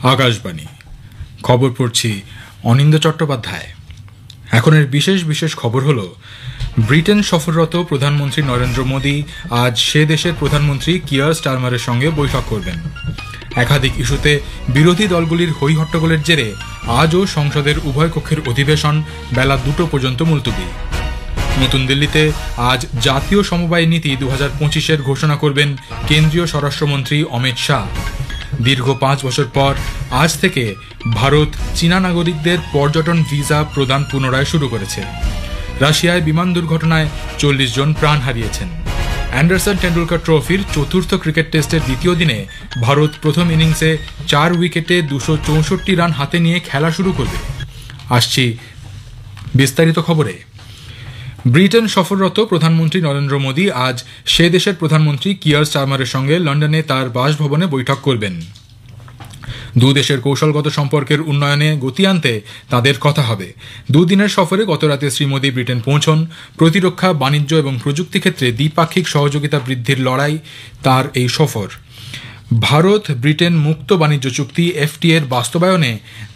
আকাশবাণী খবর পড়ছি অনিন্দ চট্টোপাধ্যায়। এখনের বিশেষ বিশেষ খবর হলো, ব্রিটেন সফররত প্রধানমন্ত্রী নরেন্দ্র মোদী আজ সে দেশের প্রধানমন্ত্রী কিয়ার স্টারমারের সঙ্গে বৈঠক করবেন। একাধিক ইস্যুতে বিরোধী দলগুলির হইহট্টগোলের জেরে আজও সংসদের উভয় কক্ষের অধিবেশন বেলা 2টো পর্যন্ত মুলতবি। নতুন দিল্লিতে আজ জাতীয় সমবায় নীতি 2025-এর ঘোষণা করবেন কেন্দ্রীয় স্বরাষ্ট্রমন্ত্রী অমিত শাহ। দীর্ঘ 5 বছর পর আজ থেকে ভারত চীনা নাগরিকদের পর্যটন ভিসা প্রদান পুনরায় শুরু করেছে। রাশিয়ায় বিমান দুর্ঘটনায় 40 জন প্রাণ হারিয়েছেন। অ্যান্ডারসন টেন্ডুলকার ট্রফির চতুর্থ ক্রিকেট টেস্টের দ্বিতীয় দিনে ভারত প্রথম ইনিংসে 4 উইকেটে 264 রান হাতে নিয়ে খেলা শুরু করবে। আসছি বিস্তারিত খবরে। ব্রিটেন সফররত প্রধানমন্ত্রী নরেন্দ্র মোদী আজ সে দেশের প্রধানমন্ত্রী কিয়ার স্টারমারের সঙ্গে লন্ডনে তার বাসভবনে বৈঠক করবেন। দুদেশের কৌশলগত সম্পর্কের উন্নয়নে গতি আনতে তাদের কথা হবে। দুদিনের সফরে গতরাতে শ্রী মোদী ব্রিটেন পৌঁছন। প্রতিরক্ষা, বাণিজ্য এবং প্রযুক্তি ক্ষেত্রে দ্বিপাক্ষিক সহযোগিতা বৃদ্ধির লড়াই তার এই সফর। ভারত ব্রিটেন মুক্ত বাণিজ্য চুক্তি এফটিএর বাস্তবায়নে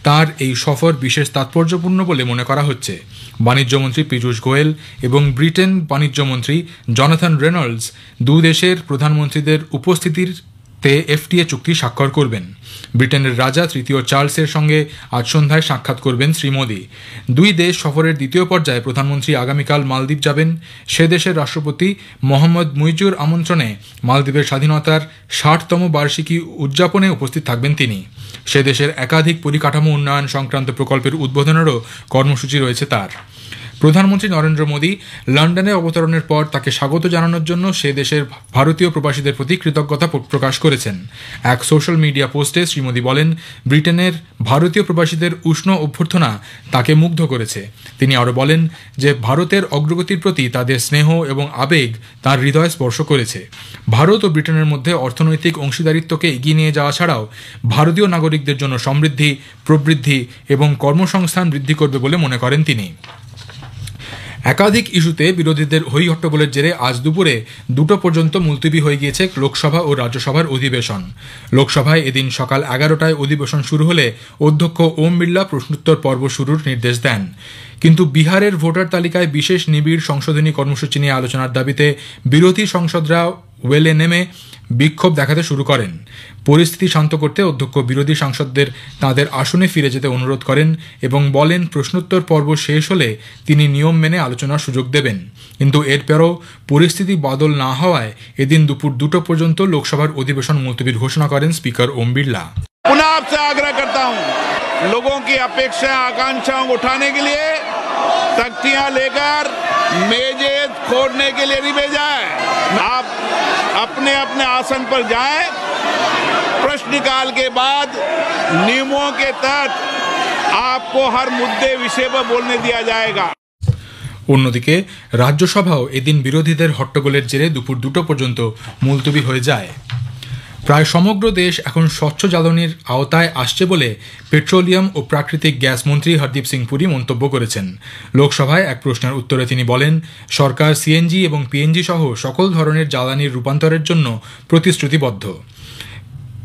তার এই সফর বিশেষ তাৎপর্যপূর্ণ বলে মনে করা হচ্ছে। বাণিজ্যমন্ত্রী পীযূষ গোয়েল এবং ব্রিটেন বাণিজ্যমন্ত্রী জনাথন রেনল্ডস দুদেশের প্রধানমন্ত্রীদের উপস্থিতিতে এফটিএ চুক্তি স্বাক্ষর করবেন। ব্রিটেনের রাজা তৃতীয় চার্লসের সঙ্গে আজ সন্ধ্যায় সাক্ষাৎ করবেন শ্রী মোদী। দুই দেশ সফরের দ্বিতীয় পর্যায়ে প্রধানমন্ত্রী আগামীকাল মালদ্বীপ যাবেন। সে দেশের রাষ্ট্রপতি মোহাম্মদ মুইজুর আমন্ত্রণে মালদ্বীপের স্বাধীনতার 60তম বার্ষিকী উদযাপনে উপস্থিত থাকবেন তিনি। সে দেশের একাধিক পরিকাঠামো উন্নয়ন সংক্রান্ত প্রকল্পের উদ্বোধনেরও কর্মসূচি রয়েছে তার। প্রধানমন্ত্রী নরেন্দ্র মোদী লন্ডনে অবতরণের পর তাকে স্বাগত জানানোর জন্য সে দেশের ভারতীয় প্রবাসীদের প্রতি কৃতজ্ঞতা প্রকাশ করেছেন। এক সোশ্যাল মিডিয়া পোস্টে শ্রী মোদী বলেন, ব্রিটেনের ভারতীয় প্রবাসীদের উষ্ণ অভ্যর্থনা তাকে মুগ্ধ করেছে। তিনি আরও বলেন যে ভারতের অগ্রগতির প্রতি তাদের স্নেহ এবং আবেগ তার হৃদয় স্পর্শ করেছে। ভারত ও ব্রিটেনের মধ্যে অর্থনৈতিক অংশীদারিত্বকে এগিয়ে নিয়ে যাওয়া ছাড়াও ভারতীয় নাগরিকদের জন্য সমৃদ্ধি, প্রবৃদ্ধি এবং কর্মসংস্থান বৃদ্ধি করবে বলে মনে করেন তিনি। একাধিক ইস্যুতে বিরোধীদের হইহট্টগোলের জেরে আজ দুপুরে 2টো পর্যন্ত মুলতবি হয়ে গিয়েছে লোকসভা ও রাজ্যসভার অধিবেশন। লোকসভায় এদিন সকাল 11টায় অধিবেশন শুরু হলে অধ্যক্ষ ওম বিড়লা প্রশ্নোত্তর পর্ব শুরুর নির্দেশ দেন। কিন্তু বিহারের ভোটার তালিকায় বিশেষ নিবিড় সংশোধনী কর্মসূচি নিয়ে আলোচনার দাবিতে বিরোধী সংসদরা ওয়েলে নেমে বিক্ষোভ দেখাতে শুরু করেন। পরিস্থিতি শান্ত করতে অধ্যক্ষ বিরোধী সাংসদদের তাঁদের আসনে ফিরে যেতে অনুরোধ করেন এবং বলেন প্রশ্নোত্তর পর্ব শেষ হলে তিনি নিয়ম মেনে আলোচনার সুযোগ দেবেন। কিন্তু এরপরও পরিস্থিতি বদল না হওয়ায় এদিন দুপুর 2টো পর্যন্ত লোকসভার অধিবেশন মুলতবির ঘোষণা করেন স্পিকার ওম বিড়লা। पुनः आपसे आग्रह करता हूं, लोगों की अपेक्षा आकांक्षाओं को उठाने के लिए तख्तियां लेकर मेजें फोड़ने के लिए नहीं भेजाए। आप अपने अपने आसन पर जाएं। प्रश्नकाल के बाद नियमों के तहत आपको हर मुद्दे विषय पर बोलने दिया जाएगा। অন্যদিকে রাজ্যসভাও এদিন বিরোধীদের হট্টগোলের জেরে দুপুর 2টো পর্যন্ত মুলতবি হয়ে যায়। প্রায় সমগ্র দেশ এখন স্বচ্ছ জ্বালানির আওতায় আসছে বলে পেট্রোলিয়াম ও প্রাকৃতিক গ্যাস মন্ত্রী হরদীপ সিং পুরী মন্তব্য করেছেন। লোকসভায় এক প্রশ্নের উত্তরে তিনি বলেন, সরকার সিএনজি এবং পিএনজি সহ সকল ধরনের জ্বালানির রূপান্তরের জন্য প্রতিশ্রুতিবদ্ধ।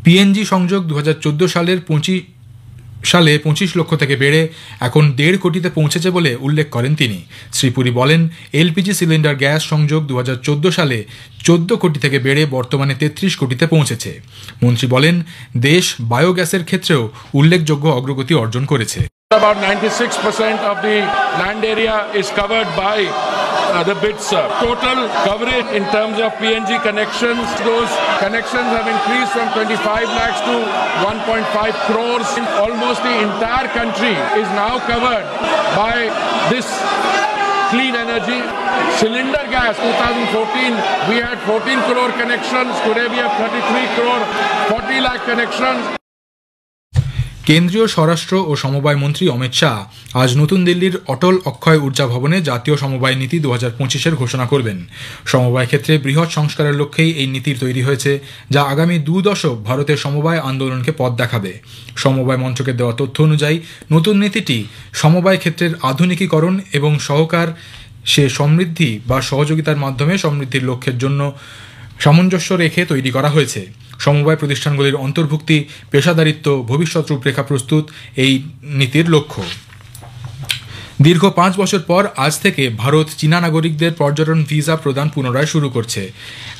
পিএনজি সংযোগ 2014 সালে 25 লক্ষ থেকে বেড়ে এখন 1.5 কোটিতে পৌঁছেছে বলে উল্লেখ করেন তিনি। শ্রী পুরী বলেন, এলপিজি সিলিন্ডার গ্যাস সংযোগ 2014 সালে 14 কোটি থেকে বেড়ে বর্তমানে 33 কোটিতে পৌঁছেছে। মন্ত্রী বলেন, দেশ বায়োগ্যাসের ক্ষেত্রেও উল্লেখযোগ্য অগ্রগতি অর্জন করেছে। About 96% of the land area is covered by the bids. Total coverage in terms of PNG connections, those connections have increased from 25 lakhs to 1.5 crores. Almost the entire country is now covered by this clean energy. Cylinder gas, 2014 we had 14 crore connections, today we have 33 crore, 40 lakh connections. কেন্দ্রীয় স্বরাষ্ট্র ও সমবায় মন্ত্রী অমিত শাহ আজ নতুন দিল্লির অটল অক্ষয় ঊর্জা ভবনে জাতীয় সমবায় নীতি 2025-এর ঘোষণা করবেন। সমবায় ক্ষেত্রে বৃহৎ সংস্কারের লক্ষ্যেই এই নীতির তৈরি হয়েছে, যা আগামী 2 দশক ভারতের সমবায় আন্দোলনকে পথ দেখাবে। সমবায় মঞ্চকে দেওয়া তথ্য অনুযায়ী নতুন নীতিটি সমবায় ক্ষেত্রের আধুনিকীকরণ এবং সহকার সে সমৃদ্ধি বা সহযোগিতার মাধ্যমে সমৃদ্ধির লক্ষ্যের জন্য সামঞ্জস্য রেখে তৈরি করা হয়েছে। সমবায় প্রতিষ্ঠানগুলির অন্তর্ভুক্তি, পেশাদারিত্ব, ভবিষ্যৎ রূপরেখা প্রস্তুত এই নীতির লক্ষ্য। দীর্ঘ 5 বছর পর আজ থেকে ভারত চীনা নাগরিকদের পর্যটন ভিসা প্রদান পুনরায় শুরু করছে।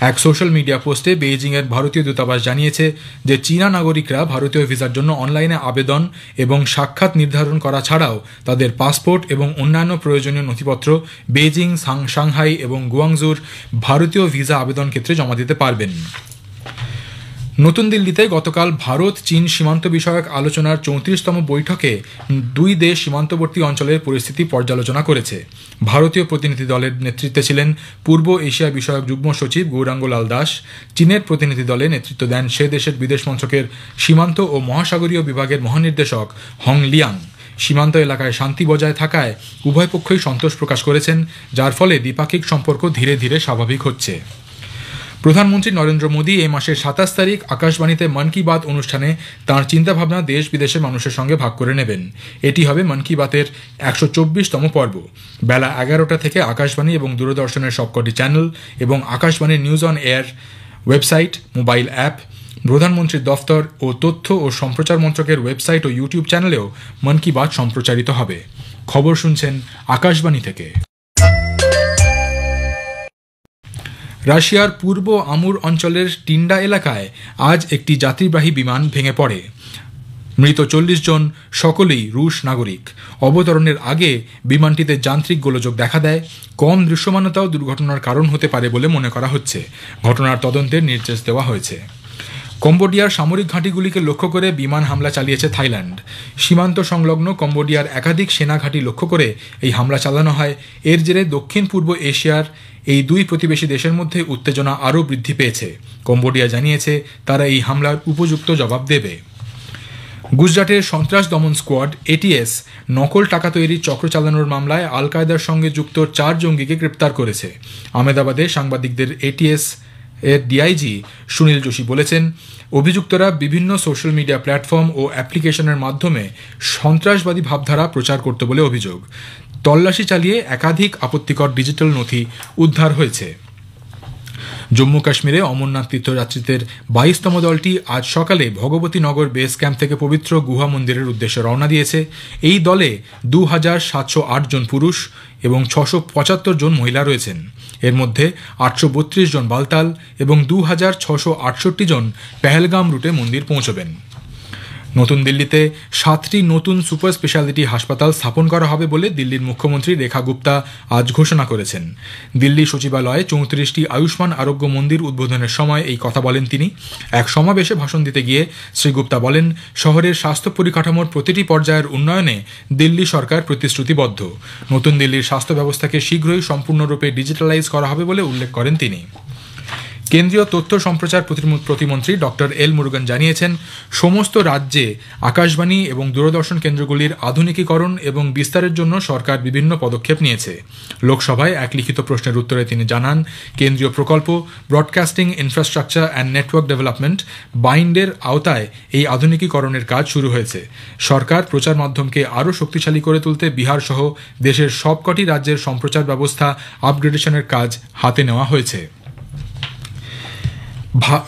এক সোশ্যাল মিডিয়া পোস্টে বেইজিংয়ের ভারতীয় দূতাবাস জানিয়েছে যে চীনা নাগরিকরা ভারতীয় ভিসার জন্য অনলাইনে আবেদন এবং সাক্ষাৎ নির্ধারণ করা ছাড়াও তাদের পাসপোর্ট এবং অন্যান্য প্রয়োজনীয় নথিপত্র বেইজিং, সাংহাই এবং গুয়াংজুর ভারতীয় ভিসা আবেদন ক্ষেত্রে জমা দিতে পারবেন। নতুন দিল্লিতে গতকাল ভারত চীন সীমান্ত বিষয়ক আলোচনার 34তম বৈঠকে দুই দেশ সীমান্তবর্তী অঞ্চলের পরিস্থিতি পর্যালোচনা করেছে। ভারতীয় প্রতিনিধি দলের নেতৃত্বে ছিলেন পূর্ব এশিয়া বিষয়ক যুগ্ম সচিব গৌরাঙ্গ লাল দাস। চীনের প্রতিনিধি দলে নেতৃত্ব দেন সে দেশের বিদেশ মন্ত্রকের সীমান্ত ও মহাসাগরীয় বিভাগের মহানির্দেশক হং লিয়াং। সীমান্ত এলাকায় শান্তি বজায় থাকায় উভয় পক্ষই সন্তোষ প্রকাশ করেছেন, যার ফলে দ্বিপাক্ষিক সম্পর্ক ধীরে ধীরে স্বাভাবিক হচ্ছে। প্রধানমন্ত্রী নরেন্দ্র মোদী এই মাসের 27 তারিখ আকাশবাণীতে মন কি বাত অনুষ্ঠানে তাঁর চিন্তাভাবনা দেশ বিদেশের মানুষের সঙ্গে ভাগ করে নেবেন। এটি হবে মন কি বাতের 124তম পর্ব। বেলা 11টা থেকে আকাশবাণী এবং দূরদর্শনের সবকটি চ্যানেল এবং আকাশবাণীর news on air website, mobile app, প্রধানমন্ত্রীর দফতর ও তথ্য ও সম্প্রচার মন্ত্রকের ওয়েবসাইট ও ইউটিউব চ্যানেলেও মন কি বাত সম্প্রচারিত হবে। খবর শুনছেন আকাশবাণী থেকে। রাশিয়ার পূর্ব আমুর অঞ্চলের টিন্ডা এলাকায় আজ একটি যাত্রীবাহী বিমান ভেঙে পড়ে। মৃত 40 জন সকলেই রুশ নাগরিক। অবতরণের আগে বিমানটিতে যান্ত্রিক গোলযোগ দেখা দেয়। কম দৃশ্যমানতাও দুর্ঘটনার কারণ হতে পারে বলে মনে করা হচ্ছে। ঘটনার তদন্তের নির্দেশ দেওয়া হয়েছে। কম্বোডিয়ার সামরিক ঘাঁটিগুলিকে লক্ষ্য করে বিমান হামলা চালিয়েছে থাইল্যান্ড। সীমান্ত সংলগ্ন কম্বোডিয়ার একাধিক সেনা ঘাঁটি লক্ষ্য করে এই হামলা চালানো হয়। এর জেরে দক্ষিণ পূর্ব এশিয়ার এই দুই প্রতিবেশী দেশের মধ্যে উত্তেজনা আরও বৃদ্ধি পেয়েছে। কম্বোডিয়া জানিয়েছে তারা এই হামলার উপযুক্ত জবাব দেবে। গুজরাটের সন্ত্রাস দমন স্কোয়াড এটিএস নকল টাকা তৈরির চক্র চালানোর মামলায় আল কায়দার সঙ্গে যুক্ত 4 জঙ্গিকে গ্রেপ্তার করেছে। আহমেদাবাদে সাংবাদিকদের এটিএস এর ডিআইজি সুনীল যোশী বলেছেন, অভিযুক্তরা বিভিন্ন সোশ্যাল মিডিয়া প্ল্যাটফর্ম ও অ্যাপ্লিকেশনের মাধ্যমে সন্ত্রাসবাদী ভাবধারা প্রচার করত বলে অভিযোগ। তল্লাশি চালিয়ে একাধিক আপত্তিকর ডিজিটাল নথি উদ্ধার হয়েছে। জম্মু কাশ্মীরে অমরনাথ তীর্থযাত্রীদের 22তম দলটি আজ সকালে ভগবতী নগর বেস ক্যাম্প থেকে পবিত্র গুহা মন্দিরের উদ্দেশ্যে রওনা দিয়েছে। এই দলে 2708 জন পুরুষ এবং 675 জন মহিলা রয়েছেন। এর মধ্যে 832 জন বালতাল এবং 2668 জন পেহেলগাম রুটে মন্দির পৌঁছবেন। নতুন দিল্লিতে 7টি নতুন সুপার স্পেশালিটি হাসপাতাল স্থাপন করা হবে বলে দিল্লির মুখ্যমন্ত্রী রেখা গুপ্তা আজ ঘোষণা করেছেন। দিল্লি সচিবালয়ে 34টি আয়ুষ্মান আরোগ্য মন্দির উদ্বোধনের সময় এই কথা বলেন তিনি। এক সমাবেশে ভাষণ দিতে গিয়ে শ্রী গুপ্তা বলেন, শহরের স্বাস্থ্য পরিকাঠামোর প্রতিটি পর্যায়ের উন্নয়নে দিল্লি সরকার প্রতিশ্রুতিবদ্ধ। নতুন দিল্লির স্বাস্থ্য ব্যবস্থাকে শীঘ্রই সম্পূর্ণরূপে ডিজিটালাইজ করা হবে বলে উল্লেখ করেন তিনি। কেন্দ্রীয় তথ্য সম্প্রচার প্রতিমন্ত্রী ডক্টর এল মুরুগান জানিয়েছেন, সমস্ত রাজ্যে আকাশবাণী এবং দূরদর্শন কেন্দ্রগুলির আধুনিকীকরণ এবং বিস্তারের জন্য সরকার বিভিন্ন পদক্ষেপ নিয়েছে। লোকসভায় এক লিখিত প্রশ্নের উত্তরে তিনি জানান, কেন্দ্রীয় প্রকল্প broadcasting infrastructure and network development বাইন্ডের আওতায় এই আধুনিকীকরণের কাজ শুরু হয়েছে। সরকার প্রচার মাধ্যমকে আরও শক্তিশালী করে তুলতে বিহার সহ দেশের সবকটি রাজ্যের সম্প্রচার ব্যবস্থা আপগ্রেডেশনের কাজ হাতে নেওয়া হয়েছে।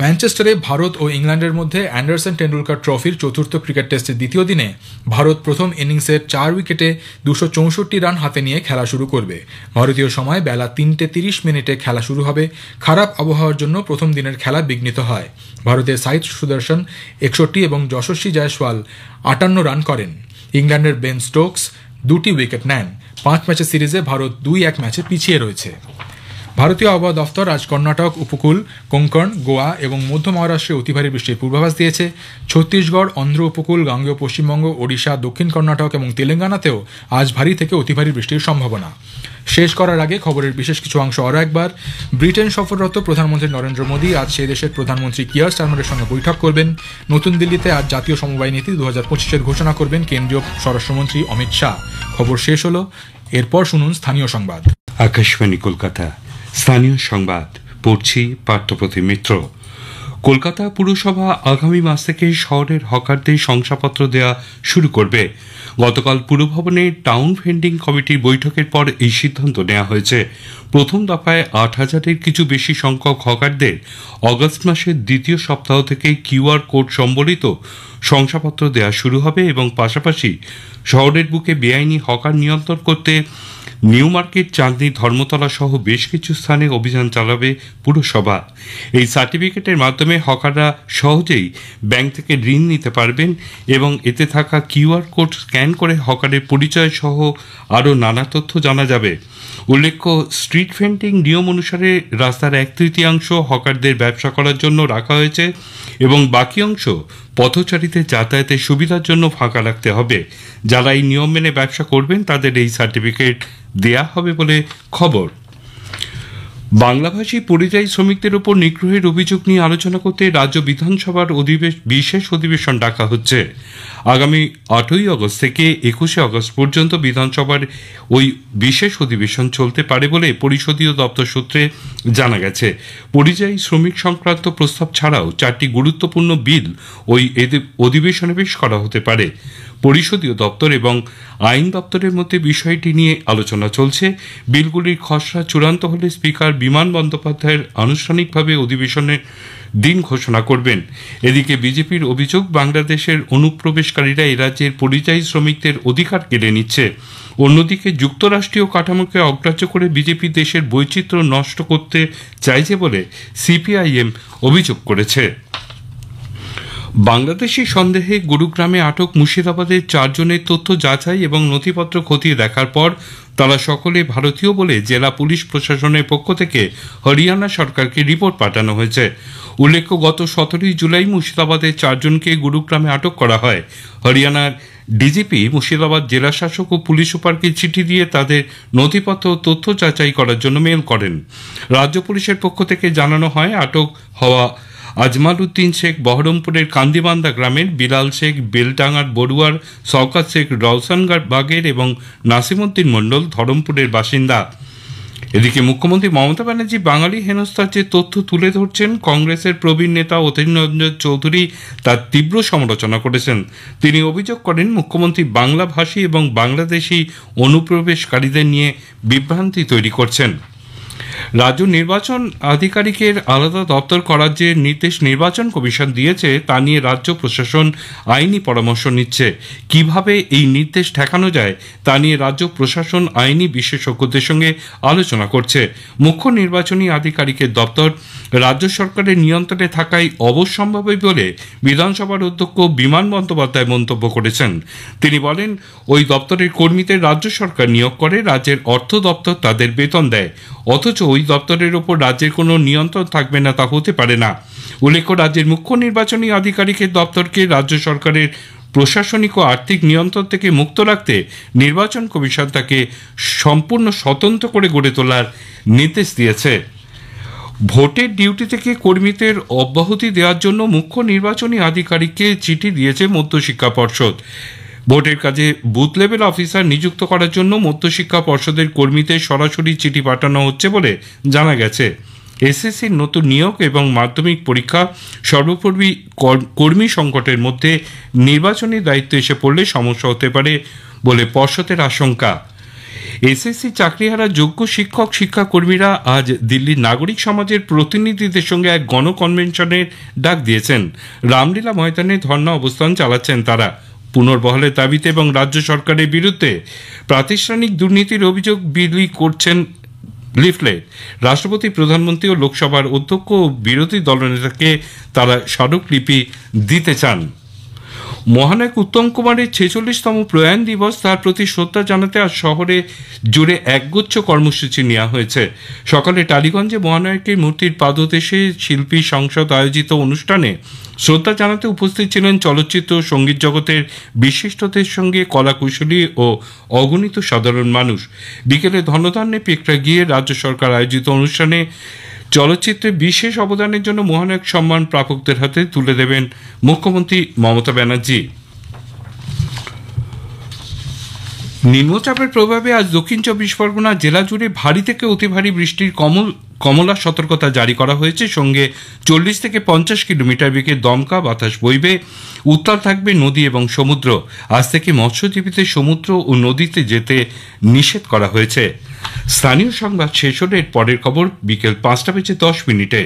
ম্যানচেস্টারে ভারত ও ইংল্যান্ডের মধ্যে অ্যান্ডারসন টেন্ডুলকার ট্রফির চতুর্থ ক্রিকেট টেস্টের দ্বিতীয় দিনে ভারত প্রথম ইনিংসের 4 উইকেটে 264 রান হাতে নিয়ে খেলা শুরু করবে। ভারতীয় সময় বেলা 3:30 খেলা শুরু হবে। খারাপ আবহাওয়ার জন্য প্রথম দিনের খেলা বিঘ্নিত হয়। ভারতের সাই সুদর্শন 61 এবং যশস্বী জয়সওয়াল 58 রান করেন। ইংল্যান্ডের বেন স্টোকস 2টি উইকেট নেন। 5 ম্যাচের সিরিজে ভারত 2-1 ম্যাচে পিছিয়ে রয়েছে। ভারতীয় আবহাওয়া দফতর আজ কর্ণাটক উপকূল, কোঙ্কণ, গোয়া এবং মধ্য মহারাষ্ট্রে অতিভারী বৃষ্টির পূর্বাভাস দিয়েছে। ছত্তিশগড়, অন্ধ্র উপকূল, গাঙ্গেয় পশ্চিমবঙ্গ, ওড়িশা, দক্ষিণ কর্ণাটক এবং তেলেঙ্গানাতেও আজ ভারী থেকে অতিভারী বৃষ্টির সম্ভাবনা। শেষ করার আগে খবরের বিশেষ কিছু অংশ আরও একবার। ব্রিটেন সফররত প্রধানমন্ত্রী নরেন্দ্র মোদী আজ সেই দেশের প্রধানমন্ত্রী কিয়ার স্টারমারের সঙ্গে বৈঠক করবেন। নতুন দিল্লিতে আজ জাতীয় সমবায় নীতি 2025-এর ঘোষণা করবেন কেন্দ্রীয় স্বরাষ্ট্রমন্ত্রী অমিত শাহ। খবর শেষ হলো, এরপর শুনুন স্থানীয় সংবাদ। আকাশবাণী কলকাতা, স্থানীয় সংবাদ পড়ছি পার্থপ্রতিম মিত্র। কলকাতা পুরসভা আগামী মাস থেকে শহরের হকারদের শংসাপত্র দেওয়া শুরু করবে। গতকাল পুরভবনে টাউন ভেন্ডিং কমিটির বৈঠকের পর এই সিদ্ধান্ত নেওয়া হয়েছে। প্রথম দফায় 8,000-এর কিছু বেশি সংখ্যক হকারদের অগস্ট মাসের দ্বিতীয় সপ্তাহ থেকে কিউআর কোড সম্বলিত শংসাপত্র দেওয়া শুরু হবে এবং পাশাপাশি শহরের বুকে বেআইনি হকার নিয়ন্ত্রণ করতে নিউ মার্কেট, চাঁদনী, ধর্মতলা সহ বেশ কিছু স্থানে অভিযান চালাবে পুরসভা। এই সার্টিফিকেটের মাধ্যমে হকাররা সহজেই ব্যাংক থেকে ঋণ নিতে পারবেন এবং এতে থাকা কিউআর কোড স্ক্যান করে হকারের পরিচয় সহ আরও নানা তথ্য জানা যাবে। উল্লেখ্য, স্ট্রিট ভেন্ডিং নিয়ম অনুসারে রাস্তার 1/3 হকারদের ব্যবসা করার জন্য রাখা হয়েছে এবং বাকি অংশ পথচারীদের যাতায়াতের সুবিধার জন্য ফাঁকা রাখতে হবে। যারা এই নিয়ম মেনে ব্যবসা করবেন তাদের এই সার্টিফিকেট দেয়া হবে বলে খবর। বাংলাভাষী পরিযায়ী শ্রমিকদের উপর নিগ্রহের অভিযোগ নিয়ে আলোচনা করতে রাজ্য বিধানসভার বিশেষ অধিবেশন ডাকা হচ্ছে। আগামী 8ই আগস্ট থেকে 21শে আগস্ট পর্যন্ত বিধানসভার ওই বিশেষ অধিবেশন চলতে পারে বলে পরিষদীয় দপ্তর সূত্রে জানা গেছে। পরিযায়ী শ্রমিক সংক্রান্ত প্রস্তাব ছাড়াও 4টি গুরুত্বপূর্ণ বিল ওই অধিবেশনে পেশ করা হতে পারে। পরিষদীয় দপ্তর এবং আইন দপ্তরের মধ্যে বিষয়টি নিয়ে আলোচনা চলছে। বিলগুলির খসড়া চূড়ান্ত হলে স্পিকার বিমান বন্দ্যোপাধ্যায়ের আনুষ্ঠানিকভাবে অধিবেশনের দিন ঘোষণা করবেন। এদিকে বিজেপির অভিযোগ, বাংলাদেশের অনুপ্রবেশকারীরা এ রাজ্যের পরিযায়ী শ্রমিকদের অধিকার কেড়ে নিচ্ছে। অন্যদিকে যুক্তরাষ্ট্রীয় কাঠামোকে অগ্রাহ্য করে বিজেপি দেশের বৈচিত্র্য নষ্ট করতে চাইছে বলে সিপিআইএম অভিযোগ করেছে। বাংলাদেশি সন্দেহে গুরুগ্রামে আটক মুর্শিদাবাদের 4 জনের তথ্য যাচাই এবং নথিপত্র খতিয়ে দেখার পর তারা সকলে ভারতীয় বলে জেলা পুলিশ প্রশাসনের পক্ষ থেকে হরিয়ানা সরকারকে রিপোর্ট পাঠানো হয়েছে। উল্লেখ্য, গত 17ই জুলাই মুর্শিদাবাদের 4 জনকে গুরুগ্রামে আটক করা হয়। হরিয়ানার ডিজিপি মুর্শিদাবাদ জেলা শাসক ও পুলিশ সুপারকে চিঠি দিয়ে তাদের নথিপত্র ও তথ্য যাচাই করার জন্য মেল করেন। রাজ্য পুলিশের পক্ষ থেকে জানানো হয়, আটক হওয়া আজমাল উদ্দিন শেখ বহরমপুরের কান্দিবান্দা গ্রামের, বিলাল শেখ বেলডাঙ্গার বড়ুয়ার, শওকত শেখ রওশনবাগের এবং নাসিমউদ্দিন মণ্ডল ধরমপুরের বাসিন্দা। এদিকে মুখ্যমন্ত্রী মমতা ব্যানার্জি বাঙালি হেনস্থার যে তথ্য তুলে ধরছেন, কংগ্রেসের প্রবীণ নেতা অধীর রঞ্জন চৌধুরী তার তীব্র সমালোচনা করেছেন। তিনি অভিযোগ করেন, মুখ্যমন্ত্রী বাংলাভাষী এবং বাংলাদেশি অনুপ্রবেশকারীদের নিয়ে বিভ্রান্তি তৈরি করছেন। রাজ্য নির্বাচন আধিকারিকের আলাদা দপ্তর করার যে নির্দেশ নির্বাচন কমিশন দিয়েছে তা নিয়ে রাজ্য প্রশাসন আইনি পরামর্শ নিচ্ছে। কিভাবে এই নির্দেশ ঠেকানো যায় তা নিয়ে রাজ্য প্রশাসন আইনি বিশেষজ্ঞদের সঙ্গে আলোচনা করছে। মুখ্য নির্বাচনী আধিকারিকের দপ্তর রাজ্য সরকারের নিয়ন্ত্রণে থাকায় অবশ্যম্ভাবী বলে বিধানসভার অধ্যক্ষ বিমান বন্দ্যোপাধ্যায় মন্তব্য করেছেন। তিনি বলেন, ওই দপ্তরের কর্মীদের রাজ্য সরকার নিয়োগ করে, রাজ্যের অর্থ দপ্তর তাদের বেতন দেয়, অথচ ওই দপ্তরের ওপর রাজ্যের কোনো নিয়ন্ত্রণ থাকবে না তা হতে পারে না। উল্লেখ্য, রাজ্যের মুখ্য নির্বাচনী আধিকারিকের দপ্তরকে রাজ্য সরকারের প্রশাসনিক ও আর্থিক নিয়ন্ত্রণ থেকে মুক্ত রাখতে নির্বাচন কমিশন তাকে সম্পূর্ণ স্বতন্ত্র করে গড়ে তোলার নির্দেশ দিয়েছে। ভোটের ডিউটি থেকে কর্মীদের অব্যাহতি দেওয়ার জন্য মুখ্য নির্বাচনী আধিকারিককে চিঠি দিয়েছে মধ্যশিক্ষা পর্ষদ। ভোটের কাজে বুথ লেভেল অফিসার নিযুক্ত করার জন্য মধ্যশিক্ষা পর্ষদের কর্মীদের সরাসরি চিঠি পাঠানো হচ্ছে বলে জানা গেছে। এসএসসির নতুন নিয়োগ এবং মাধ্যমিক পরীক্ষা সর্বোপরি কর্মী সংকটের মধ্যে নির্বাচনী দায়িত্ব এসে পড়লে সমস্যা হতে পারে বলে পর্ষদের আশঙ্কা। এসএসসি চাকরিহারা যোগ্য শিক্ষক শিক্ষাকর্মীরা আজ দিল্লির নাগরিক সমাজের প্রতিনিধিদের সঙ্গে এক গণকনভেনশনের ডাক দিয়েছেন। রামলীলা ময়দানে ধর্ণা অবস্থান চালাচ্ছেন তারা। পুনর্বহালের দাবিতে এবং রাজ্য সরকারের বিরুদ্ধে প্রাতিষ্ঠানিক দুর্নীতির অভিযোগ বিলি করছেন লিফলেট। রাষ্ট্রপতি, প্রধানমন্ত্রী ও লোকসভার অধ্যক্ষ ও বিরোধী দলনেতাকে তারা স্মারকলিপি দিতে চান। মহানায়ক উত্তম কুমারের 46তম প্রয়াণ দিবস, তার প্রতি শ্রদ্ধা জানাতে আজ শহরে জুড়ে একগুচ্ছ কর্মসূচি নেওয়া হয়েছে। সকালে টালিগঞ্জে মহানায়কের মূর্তির পাদদেশে শিল্পী সংসদ আয়োজিত অনুষ্ঠানে শ্রদ্ধা জানাতে উপস্থিত ছিলেন চলচ্চিত্র ও সঙ্গীত জগতের বিশিষ্টদের সঙ্গে কলাকুশলী ও অগণিত সাধারণ মানুষ। বিকেলে ধনধান্যে পেকরা গিয়ে রাজ্য সরকার আয়োজিত অনুষ্ঠানে চলচ্চিত্রে বিশেষ অবদানের জন্য মহানায়ক সম্মান প্রাপকদের হাতে তুলে দেবেন মুখ্যমন্ত্রী মমতা ব্যানার্জি। নিম্নচাপের প্রভাবে আজ দক্ষিণ চব্বিশ পরগনা জেলা জুড়ে ভারী থেকে অতি ভারী বৃষ্টির কমলা সতর্কতা জারি করা হয়েছে। সঙ্গে 40 থেকে 50 কিলোমিটার বেগে দমকা বাতাস বইবে। উত্তাল থাকবে নদী এবং সমুদ্র। আজ থেকে মৎস্যজীবীদের সমুদ্র ও নদীতে যেতে নিষেধ করা হয়েছে। স্থানীয় সংবাদ শেষ হলে এর পরের খবর বিকেল 5টা বেজে 10 মিনিটে।